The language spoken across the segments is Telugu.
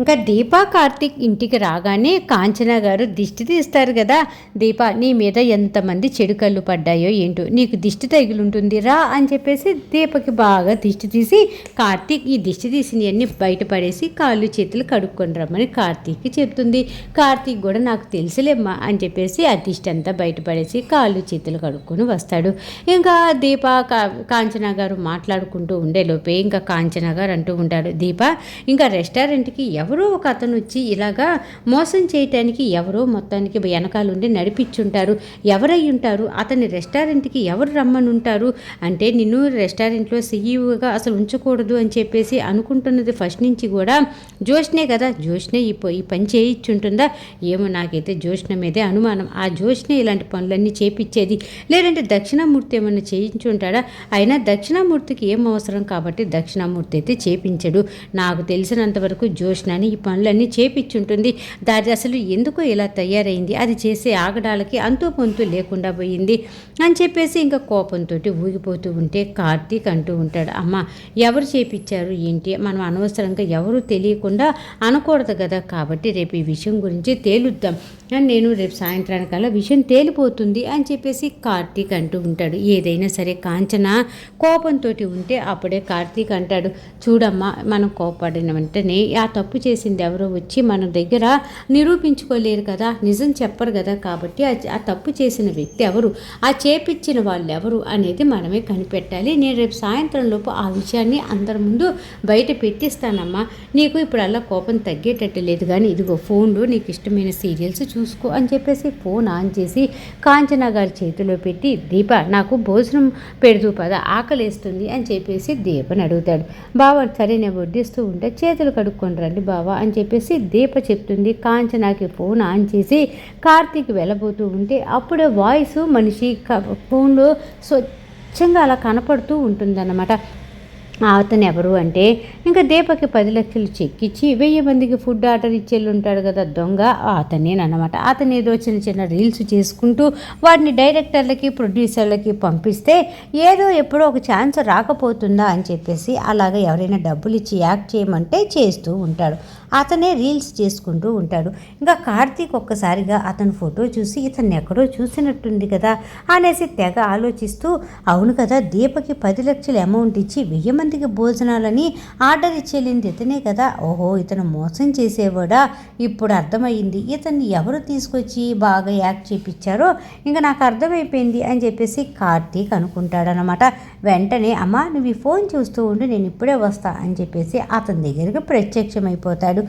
ఇంకా దీపా కార్తీక్ ఇంటికి రాగానే కాంచన గారు దిష్టి తీస్తారు కదా. దీపా, నీ మీద ఎంతమంది చెడు కళ్ళు పడ్డాయో ఏంటో, నీకు దిష్టి తగిలుంటుంది రా అని చెప్పేసి దీపకి బాగా దిష్టి తీసి, కార్తీక్ ఈ దిష్టి తీసినవన్నీ బయటపడేసి కాళ్ళు చేతులు కడుక్కొని రమ్మని కార్తీక్కి చెప్తుంది. కార్తీక్ కూడా నాకు తెలుసులేమ్మా అని చెప్పేసి ఆ దిష్టి అంతా బయటపడేసి కాళ్ళు చేతులు కడుక్కొని వస్తాడు. ఇంకా దీపా కాంచన గారు మాట్లాడుకుంటూ ఉండేలోపే ఇంకా కాంచన గారు అంటూ ఉంటాడు, దీపా ఇంకా రెస్టారెంట్కి ఎవరో ఒక అతను వచ్చి ఇలాగా మోసం చేయటానికి ఎవరో మొత్తానికి వెనకాలండి నడిపించుంటారు. ఎవరై ఉంటారు? అతని రెస్టారెంట్కి ఎవరు రమ్మని ఉంటారు అంటే, నిన్ను రెస్టారెంట్లో సీఈఓగా అసలు ఉంచకూడదు అని చెప్పేసి అనుకుంటున్నది ఫస్ట్ నుంచి కూడా జోష్నే కదా. జోష్నే ఈ పని చేయించుంటుందా ఏమో, నాకైతే జోష్న మీదే అనుమానం. ఆ జోష్నే ఇలాంటి పనులన్నీ చేపించేది, లేదంటే దక్షిణామూర్తి ఏమన్నా చేయించుంటాడా? అయినా దక్షిణామూర్తికి ఏం అవసరం కాబట్టి దక్షిణామూర్తి అయితే చేపించడు. నాకు తెలిసినంతవరకు జోష్న ఈ పనులన్నీ చేపించుంటుంది. దాది అసలు ఎందుకో ఇలా తయారైంది, అది చేసే ఆగడాలకి అంతూ పొంతూ లేకుండా పోయింది అని చెప్పేసి ఇంకా కోపంతో ఊగిపోతూ ఉంటే కార్తీక్ అంటూ ఉంటాడు, అమ్మ ఎవరు చేపించారు ఏంటి, మనం అనవసరంగా ఎవరు తెలియకుండా అనకూడదు కదా, కాబట్టి రేపు ఈ విషయం గురించి తేలుద్దాం, నేను రేపు సాయంత్రానికల్లా విషయం తేలిపోతుంది అని చెప్పేసి కార్తీక్ అంటూ ఉంటాడు. ఏదైనా సరే కాంచన కోపంతో ఉంటే అప్పుడే కార్తీక్ అంటాడు, చూడమ్మా మనం కోపడిన వెంటనే ఆ తప్పు చేసింది ఎవరో వచ్చి మన దగ్గర నిరూపించుకోలేరు కదా, నిజం చెప్పరు కదా, కాబట్టి ఆ తప్పు చేసిన వ్యక్తి ఎవరు, ఆ చేపించిన వాళ్ళు ఎవరు అనేది మనమే కనిపెట్టాలి. నేను రేపు సాయంత్రం లోపు ఆ విషయాన్ని అందరి ముందు బయట పెట్టిస్తానమ్మా. నీకు ఇప్పుడు అలా కోపం తగ్గేటట్టు లేదు, కానీ ఇదిగో ఫోన్లో నీకు ఇష్టమైన సీరియల్స్ చూసుకో అని చెప్పేసి ఫోన్ ఆన్ చేసి కాంచన గారి చేతిలో పెట్టి, దీప నాకు భోజనం పెడుతూ పద ఆకలేస్తుంది అని చెప్పేసి దీపని అడుగుతాడు. బావ సరే నేను వడ్డిస్తూ ఉంటే చేతులు కడుక్కొని రండి బావా అని చెప్పేసి దీప చెప్తుంది. కాంచనాకి ఫోన్ ఆన్ చేసి కార్తీక్ వెళ్ళబోతూ ఉంటే అప్పుడే వాయిస్ మనిషి ఫోన్లో స్వచ్ఛంగా అలా కనపడుతూ ఉంటుందన్నమాట. అతను ఎవరు అంటే, ఇంకా దీపకి 10 లక్షలు చెక్ ఇచ్చి 1000 మందికి ఫుడ్ ఆర్డర్ ఇచ్చేళ్ళు ఉంటాడు కదా దొంగ, అతనేనమాట. అతను ఏదో చిన్న చిన్న రీల్స్ చేసుకుంటూ వాటిని డైరెక్టర్లకి ప్రొడ్యూసర్లకి పంపిస్తే ఏదో ఎప్పుడో ఒక ఛాన్స్ రాకపోతుందా అని చెప్పేసి అలాగ ఎవరైనా డబ్బులు ఇచ్చి యాక్ట్ చేయమంటే చేస్తూ ఉంటాడు. అతనే రీల్స్ చేసుకుంటూ ఉంటాడు. ఇంకా కార్తీక్ ఒక్కసారిగా అతని ఫోటో చూసి ఇతన్ని ఎక్కడో చూసినట్టుంది కదా అనేసి తెగ ఆలోచిస్తూ, అవును కదా దీపకి 10 లక్షల అమౌంట్ ఇచ్చి 1000 మందికి భోజనాలని ఆర్డర్ ఇచ్చేళ్ళింది ఇతనే కదా, ఓహో ఇతను మోసం చేసేవాడా, ఇప్పుడు అర్థమైంది ఇతన్ని ఎవరు తీసుకొచ్చి బాగా యాక్ట్ చేయించారో ఇంకా నాకు అర్థమైపోయింది అని చెప్పేసి కార్తీక్ అనుకుంటాడనమాట. వెంటనే అమ్మ నువ్వు ఈ ఫోన్ చూస్తూ ఉండి నేను ఇప్పుడే వస్తా అని చెప్పేసి అతని దగ్గరికి ప్రత్యక్షమైపోతాడు.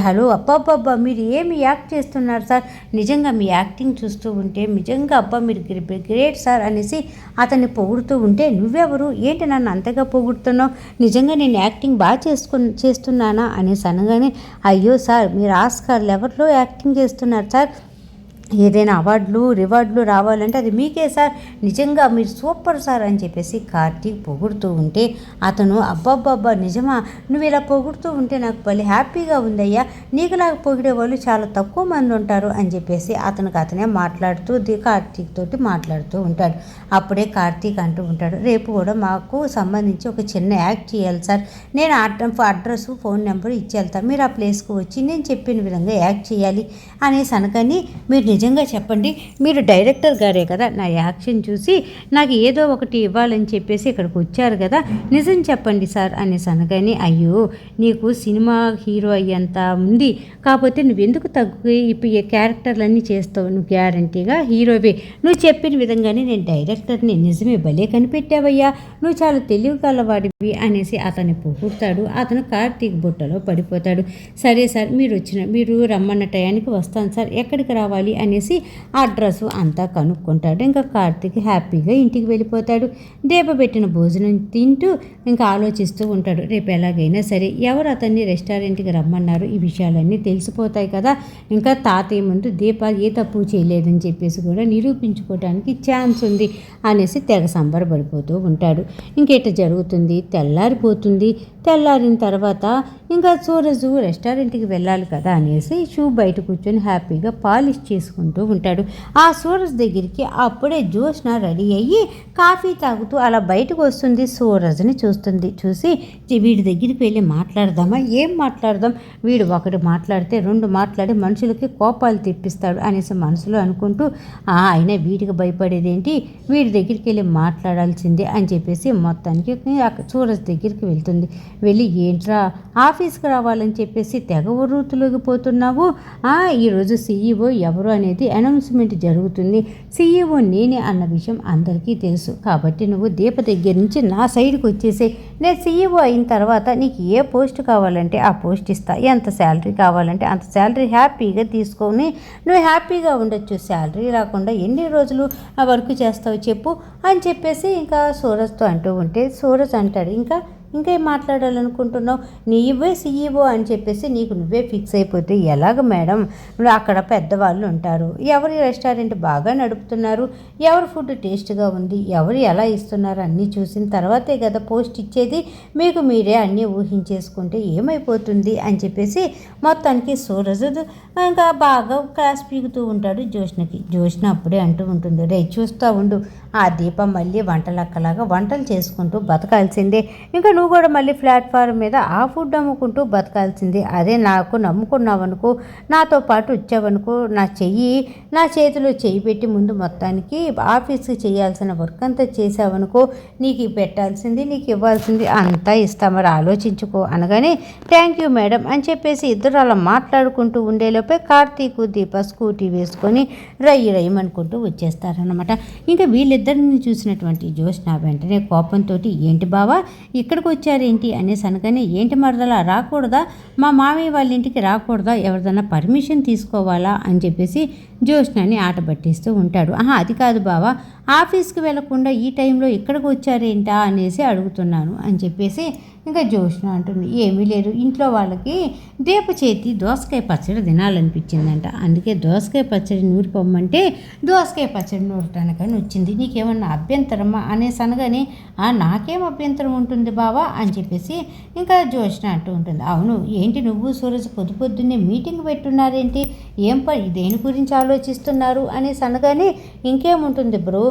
హలో అబ్బాబ్బా మీరు ఏమి యాక్ట్ చేస్తున్నారు సార్, నిజంగా మీ యాక్టింగ్ చూస్తూ ఉంటే నిజంగా అబ్బా మీరు గ్రేట్ సార్ అనేసి అతన్ని పొగుడుతూ ఉంటే, నువ్వెవరు ఏంటి నన్ను అంతగా పొగుడుతున్నావు, నిజంగా నేను యాక్టింగ్ బాగా చేస్తున్నానా అనేసి అనగానే, అయ్యో సార్ మీరు ఆస్కార్ లెవెల్లో యాక్టింగ్ చేస్తున్నారు సార్, ఏదైనా అవార్డులు రివార్డులు రావాలంటే అది మీకే సార్, నిజంగా మీరు సూపర్ సార్ అని చెప్పేసి కార్తీక్ పొగుడుతూ ఉంటే అతను అబ్బాబ్బాబ్బా నిజమా, నువ్వు ఇలా పొగుడుతూ ఉంటే నాకు భలే హ్యాపీగా ఉందయ్యా, నీకులాగా పొగిడే వాళ్ళు చాలా తక్కువ మంది ఉంటారు అని చెప్పేసి అతనే మాట్లాడుతూ కార్తీక్ తోటి మాట్లాడుతూ ఉంటాడు. అప్పుడే కార్తీక్ అంటూ ఉంటాడు, రేపు కూడా మాకు సంబంధించి ఒక చిన్న యాక్ట్ చేయాలి సార్, నేను అడ్రస్ ఫోన్ నెంబర్ ఇచ్చి వెళ్తాను, మీరు ఆ ప్లేస్కి వచ్చి నేను చెప్పిన విధంగా యాక్ట్ చేయాలి అనేసి అనగాని, మీరు నిజంగా చెప్పండి మీరు డైరెక్టర్ గారే కదా, నా యాక్షన్ చూసి నాకు ఏదో ఒకటి ఇవ్వాలని చెప్పేసి ఇక్కడికి వచ్చారు కదా, నిజం చెప్పండి సార్ అనేసి అనగానే, అయ్యో నీకు సినిమా హీరో అయ్యేంత ఉంది, కాకపోతే నువ్వెందుకు ఇప్పుడు ఈ క్యారెక్టర్లన్నీ చేస్తావు, నువ్వు గ్యారంటీగా హీరోవే, నువ్వు చెప్పిన విధంగానే నేను డైరెక్టర్ని, నిజమే భలే కనిపెట్టావయ్యా, నువ్వు చాలా తెలివిగలవాడివి అనేసి అతన్ని పొగుడతాడు. అతను కార్తీక్ బుట్టలో పడిపోతాడు. సరే సార్ మీరు రమ్మన్న టయానికి వస్తాను సార్, ఎక్కడికి రావాలి అనేసి అడ్రస్ అంతా కనుక్కుంటాడు. ఇంకా కార్తీక్ హ్యాపీగా ఇంటికి వెళ్ళిపోతాడు. దీప పెట్టిన భోజనం తింటూ ఇంకా ఆలోచిస్తూ ఉంటాడు, రేపు ఎలాగైనా సరే ఎవరు అతన్ని రెస్టారెంట్కి రమ్మన్నారు ఈ విషయాలన్నీ తెలిసిపోతాయి కదా, ఇంకా తాతయ్య ముందు దీప ఏ తప్పు చేయలేదని చెప్పేసి కూడా నిరూపించుకోవడానికి ఛాన్స్ ఉంది అనేసి తెగ సంబరపడిపోతూ ఉంటాడు. ఇంకేట జరుగుతుంది, తెల్లారిపోతుంది. తెల్లారిన తర్వాత ఇంకా సూరజు రెస్టారెంట్కి వెళ్ళాలి కదా అనేసి షూ బయట కూర్చొని హ్యాపీగా పాలిష్ చేసుకుంటూ ఉంటాడు. ఆ సూరజ్ దగ్గరికి అప్పుడే జ్యోత్స్న రెడీ అయ్యి కాఫీ తాగుతూ అలా బయటకు వస్తుంది. సూరజ్ని చూస్తుంది. చూసి వీడి దగ్గరికి వెళ్ళి మాట్లాడదామా, ఏం మాట్లాడదాం, వీడు ఒకటి మాట్లాడితే రెండు మాట్లాడి మనుషులకి కోపాలు తెప్పిస్తాడు అనేసి మనసులో అనుకుంటూ అయినా వీడికి భయపడేదేంటి, వీడి దగ్గరికి వెళ్ళి మాట్లాడాల్సిందే అని చెప్పేసి మొత్తానికి సూరజ్ దగ్గరికి వెళ్తుంది. వెళ్ళి ఏంట్రా ఆఫీస్కి రావాలని చెప్పేసి తెగ ఉర్రూతులోకి పోతున్నావు, ఈరోజు సీఈఓ ఎవరు అనేది అనౌన్స్మెంట్ జరుగుతుంది, సీఈఓ నేనే అన్న విషయం అందరికీ తెలుసు, కాబట్టి నువ్వు దీప దగ్గర నుంచి నా సైడ్కి వచ్చేసే, నేను సీఈఓ అయిన తర్వాత నీకు ఏ పోస్ట్ కావాలంటే ఆ పోస్ట్ ఇస్తా, ఎంత శాలరీ కావాలంటే అంత శాలరీ హ్యాపీగా తీసుకొని నువ్వు హ్యాపీగా ఉండొచ్చు, శాలరీ రాకుండా ఎన్ని రోజులు ఆ వర్క్ చేస్తావు చెప్పు అని చెప్పేసి ఇంకా సూరజ్తో అంటూ ఉంటే సూరజ్ అంటాడు, ఇంకేం మాట్లాడాలనుకుంటున్నావు, నీవే సీఈఓ అని చెప్పేసి నీకు నువ్వే ఫిక్స్ అయిపోతే ఎలాగ మేడం, అక్కడ పెద్దవాళ్ళు ఉంటారు, ఎవరి రెస్టారెంట్ బాగా నడుపుతున్నారు, ఎవరి ఫుడ్ టేస్ట్గా ఉంది, ఎవరు ఎలా ఇస్తున్నారు అన్నీ చూసిన తర్వాతే కదా పోస్ట్ ఇచ్చేది, మీకు మీరే అన్నీ ఊహించేసుకుంటే ఏమైపోతుంది అని చెప్పేసి మొత్తానికి సూరజ్ ఇంకా బాగా క్లాస్ పీకుతూ ఉంటాడు జ్యోత్స్నకి. జ్యోత్స్న అప్పుడే అంటూ ఉంటుంది, రే చూస్తూ ఉండు, ఆ దీపం మళ్ళీ వంటలక్కలాగా వంటలు చేసుకుంటూ బతకాల్సిందే, ఇంకా నువ్వు కూడా మళ్ళీ ప్లాట్ఫామ్ మీద ఆ ఫుడ్ అమ్ముకుంటూ బతకాల్సిందే, అదే నాకు నమ్ముకున్నావనుకో, నాతో పాటు వచ్చావనుకో, నా చేతిలో చెయ్యి పెట్టి ముందు మొత్తానికి ఆఫీస్కి చేయాల్సిన వర్క్ అంతా చేసావనుకో, నీకు పెట్టాల్సింది నీకు ఇవ్వాల్సింది అంతా ఇస్తా, మరి ఆలోచించుకో అనగానే థ్యాంక్ యూ మేడం అని చెప్పేసి ఇద్దరు అలా మాట్లాడుకుంటూ ఉండేలోపే కార్తీక్ దీప స్కూటీ వేసుకొని రయ్యమనుకుంటూ వచ్చేస్తారనమాట. ఇంకా వీళ్ళిద్దరిని చూసినటువంటి జ్యోత్స్న వెంటనే కోపంతో ఏంటి బావా ఇక్కడికి వచ్చారేంటి అనేసి అనగానే, ఏంటి మరదలా రాకూడదా, మా మామయ్య వాళ్ళ ఇంటికి రాకూడదా, ఎవరిదన్నా పర్మిషన్ తీసుకోవాలా అని చెప్పేసి జ్యోత్స్నని ఆట పట్టిస్తూ ఉంటాడు. అది కాదు బావా, ఆఫీస్కి వెళ్లకుండా ఈ టైంలో ఇక్కడికి వచ్చారేంటా అనేసి అడుగుతున్నాను అని చెప్పేసి ఇంకా జ్యోత్స్న అంటుంది, ఏమీ లేదు, ఇంట్లో వాళ్ళకి దీప చేతి దోసకాయ పచ్చడి తినాలనిపించిందంట, అందుకే దోసకాయ పచ్చడి నూరిపోమ్మంటే దోసకాయ పచ్చడి నూరటానికని వచ్చింది, నీకేమన్నా అభ్యంతరమా అనేసి అనగానే నాకేం అభ్యంతరం ఉంటుంది బావా అని చెప్పేసి ఇంకా జ్యోత్స్న అంటూ ఉంటుంది. అవును ఏంటి నువ్వు సూరజ్ పొద్దున్నే మీటింగ్ పెట్టున్నారేంటి, దేని గురించి ఆలోచిస్తున్నారు అనేసి అనగానే, ఇంకేముంటుంది బ్రో,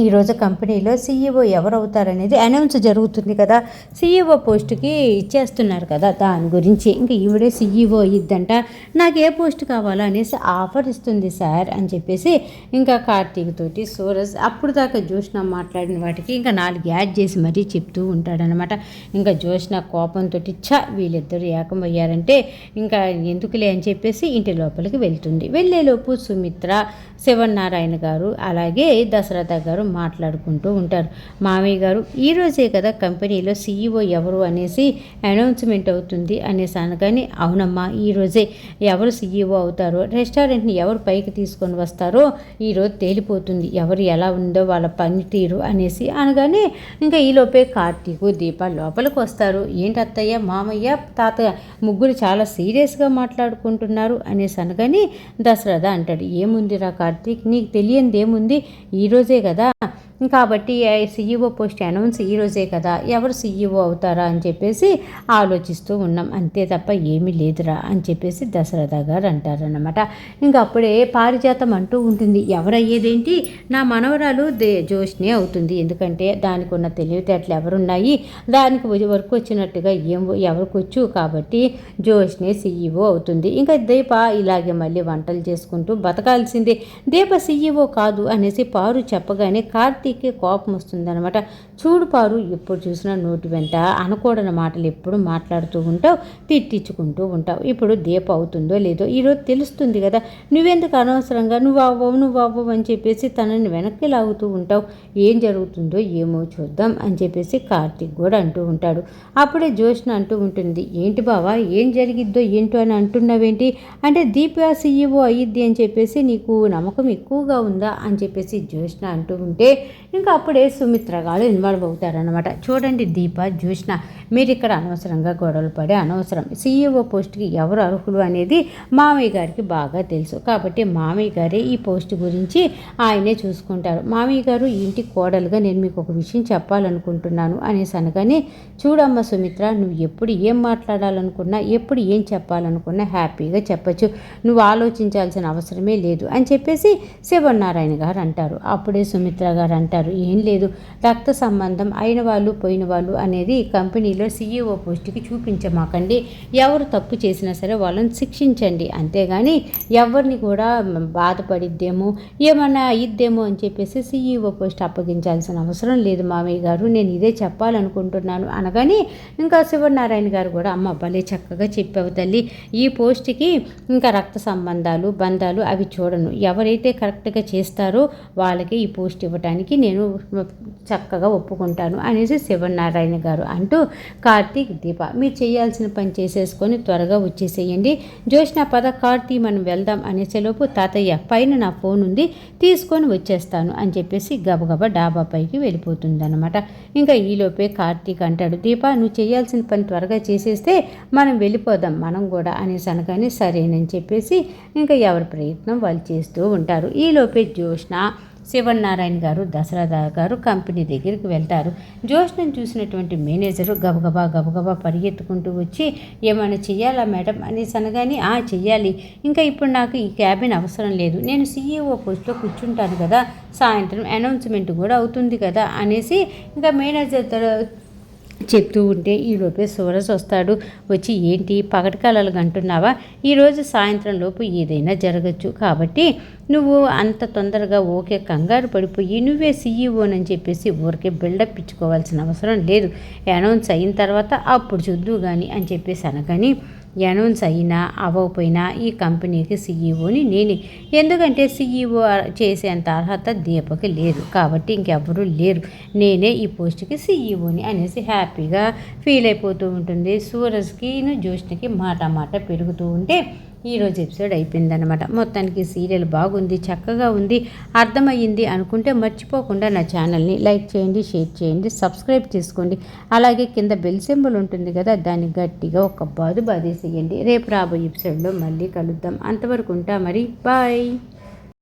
ఈరోజు కంపెనీలో సీఈఓ ఎవరవుతారనేది అనౌన్స్ జరుగుతుంది కదా, సీఈఓ పోస్టుకి ఇచ్చేస్తున్నారు కదా, దాని గురించి ఇంకా ఈవిడే సీఈఓ ఇద్దంట, నాకు ఏ పోస్ట్ కావాలా అనేసి ఆఫర్ ఇస్తుంది సార్ అని చెప్పేసి ఇంకా కార్తీక్ తోటి సూరజ్ అప్పుడు దాకా జ్యోత్స్న మాట్లాడిన వాటికి ఇంకా 4 యాడ్ చేసి మరీ చెప్తూ ఉంటాడనమాట. ఇంకా జ్యోత్స్న కోపంతో వీళ్ళిద్దరూ ఏకమయ్యారంటే ఇంకా ఎందుకులే అని చెప్పేసి ఇంటి లోపలికి వెళ్తుంది. వెళ్ళేలోపు సుమిత్ర, శివనారాయణ గారు అలాగే దశరథ గారు మాట్లాడుకుంటూ ఉంటారు. మామయ్య గారు ఈరోజే కదా కంపెనీలో సీఈఓ ఎవరు అనేసి అనౌన్స్మెంట్ అవుతుంది అనేసి అనగానే, అవునమ్మా ఈరోజే ఎవరు సీఈఓ అవుతారో, రెస్టారెంట్ని ఎవరు పైకి తీసుకొని వస్తారో ఈరోజు తేలిపోతుంది, ఎవరు ఎలా ఉందో వాళ్ళ పనితీరు అనేసి అనగానే ఇంకా ఈలోపే కార్తీకు దీప లోపలికి వస్తారు. ఏంటి అత్తయ్య మామయ్య తాతయ్య ముగ్గురు చాలా సీరియస్గా మాట్లాడుకుంటున్నారు అనేసి అనగానే దశరథ అంటాడు, ఏముందిరా కార్తీక్, నీకు తెలియంది ఏముంది, ఈరోజే కదా కాబట్టి సీఈఓ పోస్ట్ అనౌన్స్ ఈరోజే కదా, ఎవరు సీఈఓ అవుతారా అని చెప్పేసి ఆలోచిస్తూ ఉన్నాం, అంతే తప్ప ఏమీ లేదురా అని చెప్పేసి దశరథ గారు అంటారన్నమాట. ఇంకా అప్పుడే పారిజాతం అంటూ ఉంటుంది, ఎవరయ్యేదేంటి, నా మనవరాలు జ్యోత్స్నే అవుతుంది, ఎందుకంటే దానికి ఉన్న తెలివితేటలు ఎవరున్నాయి, దానికి వర్క్ వచ్చినట్టుగా ఎవరికి వచ్చు, కాబట్టి జ్యోత్స్నే సీఈఓ అవుతుంది. ఇంకా దీప ఇలాగే మళ్ళీ వంటలు చేసుకుంటూ బతకాల్సిందే, దీప సీఈఓ కాదు అనేసి పారు చెప్పగానే కార్తీక్కి కోపం వస్తుందన్నమాట. చూడు పారు, ఎప్పుడు చూసినా నోటి వెంట అనకూడని మాటలు ఎప్పుడు మాట్లాడుతూ ఉంటావు, తిట్టించుకుంటూ ఉంటావు, ఇప్పుడు దీప అవుతుందో లేదో ఈరోజు తెలుస్తుంది కదా, నువ్వెందుకు అనవసరంగా నువ్వు అవ్వవు అని చెప్పేసి తనని వెనక్కి లాగుతూ ఉంటావు, ఏం జరుగుతుందో ఏమో చూద్దాం అని చెప్పేసి కార్తీక్ కూడా అంటూ ఉంటాడు. అప్పుడే జ్యోత్స్న అంటూ ఉంటుంది, ఏంటి బావా ఏం జరిగిద్దో ఏంటో అని అంటున్నావేంటి అంటే, దీప సీఈఓ అయ్యిద్ది అని చెప్పేసి నీకు నమ్మకం ఎక్కువగా ఉందా అని చెప్పేసి జ్యోత్స్న అంటూ ఉంటే, ఇంకా అప్పుడే సుమిత్ర గారు ఇన్వాల్వ్ అవుతారనమాట. చూడండి దీప, జ్యోత్స్న, మీరు ఇక్కడ అనవసరంగా గొడవలు పడే అనవసరం. సీఈఓ పోస్ట్కి ఎవరు అర్హులు అనేది మామయ్య గారికి బాగా తెలుసు. కాబట్టి మామయ్య గారే ఈ పోస్ట్ గురించి ఆయనే చూసుకుంటారు. మామయ్య గారు ఈ ఇంటి కోడలుగా నేను మీకు ఒక విషయం చెప్పాలనుకుంటున్నాను అనేసి అనగానే, చూడమ్మ సుమిత్ర, నువ్వు ఎప్పుడు ఏం మాట్లాడాలనుకున్నా, ఎప్పుడు ఏం చెప్పాలనుకున్నా హ్యాపీగా చెప్పచ్చు. నువ్వు ఆలోచించాల్సిన అవసరమే లేదు అని చెప్పేసి శివనారాయణ గారు అంటారు. అప్పుడే సుమిత్ర గారు అంటారు, ఏం లేదు, రక్త సంబంధం అయిన వాళ్ళు పోయిన వాళ్ళు అనేది కంపెనీలో సీఈఓ పోస్ట్కి చూపించమాకండి. ఎవరు తప్పు చేసినా సరే వాళ్ళని శిక్షించండి, అంతేగాని ఎవరిని కూడా బాధపడిద్దేమో ఏమన్నా అయిద్దేమో అని చెప్పేసి సీఈఓ పోస్ట్ అప్పగించాల్సిన అవసరం లేదు మామయ్య గారు, నేను ఇదే చెప్పాలనుకుంటున్నాను అనగానే ఇంకా శివనారాయణ గారు కూడా, అమ్మ భలే చక్కగా చెప్పావు తల్లి, ఈ పోస్ట్కి ఇంకా రక్త సంబంధాలు బంధాలు అవి చూడను, ఎవరైతే కరెక్ట్గా చేస్తారో వాళ్ళకి ఈ పోస్ట్ ఇవ్వటానికి నేను చక్కగా ఒప్పుకుంటాను అనేసి శివనారాయణ గారు అంటూ, కార్తీక్, దీప, మీరు చేయాల్సిన పని చేసేసుకొని త్వరగా వచ్చేసేయండి. జ్యోత్స్న పద కార్తీ మనం వెళ్దాం అనేసేలోపు, తాతయ్య పైన నా ఫోన్ ఉంది తీసుకొని వచ్చేస్తాను అని చెప్పేసి గబగబా డాబా పైకి వెళ్ళిపోతుందన్నమాట. ఇంకా ఈలోపే కార్తీక్ అంటాడు, దీప నువ్వు చేయాల్సిన పని త్వరగా చేసేస్తే మనం వెళ్ళిపోదాం మనం కూడా అనేసి అనగానే సరేనని చెప్పేసి ఇంకా ఎవరి ప్రయత్నం వాళ్ళు చేస్తూ ఉంటారు. ఈలోపే జ్యోత్స్న, శివనారాయణ గారు, దశరథ గారు కంపెనీ దగ్గరికి వెళ్తారు. జ్యోత్స్నను చూసినటువంటి మేనేజరు గబగబా పరిగెత్తుకుంటూ వచ్చి, ఏమైనా చెయ్యాలా మేడం అనేసి అనగానే, చెయ్యాలి, ఇంకా ఇప్పుడు నాకు ఈ క్యాబిన్ అవసరం లేదు, నేను సీఈఓ పోస్ట్లో కూర్చుంటాను కదా, సాయంత్రం అనౌన్స్మెంట్ కూడా అవుతుంది కదా అనేసి ఇంకా మేనేజర్తో చెప్తూ ఉంటే ఈలోపే సూరజ్ వస్తాడు. వచ్చి, ఏంటి పగటి కలలు అంటున్నావా, ఈరోజు సాయంత్రం లోపు ఏదైనా జరగచ్చు, కాబట్టి నువ్వు అంత తొందరగా ఓకే కంగారు పడిపోయి నువ్వే సీఈఓనని చెప్పేసి ఊరికే బిల్డప్ ఇచ్చుకోవాల్సిన అవసరం లేదు, అనౌన్స్ అయిన తర్వాత అప్పుడు చూద్దు కానీ అని చెప్పేసి అనగాని, అనౌన్స్ అయినా అవ్వకపోయినా ఈ కంపెనీకి సీఈఓని నేనే, ఎందుకంటే సీఈఓ చేసేంత అర్హత దీపకి లేదు, కాబట్టి ఇంకెవ్వరూ లేరు, నేనే ఈ పోస్ట్కి సీఈఓని అనేసి హ్యాపీగా ఫీల్ అయిపోతూ ఉంటుంది. సూరజ్కి జ్యోత్స్నకి మాట పెరుగుతూ ఉంటే ఈరోజు ఎపిసోడ్ అయిపోయిందనమాట. మొత్తానికి సీరియల్ బాగుంది, చక్కగా ఉంది, అర్థమయ్యింది అనుకుంటే మర్చిపోకుండా నా ఛానల్ని లైక్ చేయండి, షేర్ చేయండి, సబ్స్క్రైబ్ చేసుకోండి. అలాగే కింద బెల్ సింబల్ ఉంటుంది కదా, దాన్ని గట్టిగా ఒక బాదేసేయండి. రేపు రాబోయే ఎపిసోడ్లో మళ్ళీ కలుద్దాం. అంతవరకు ఉంటా మరి, బాయ్.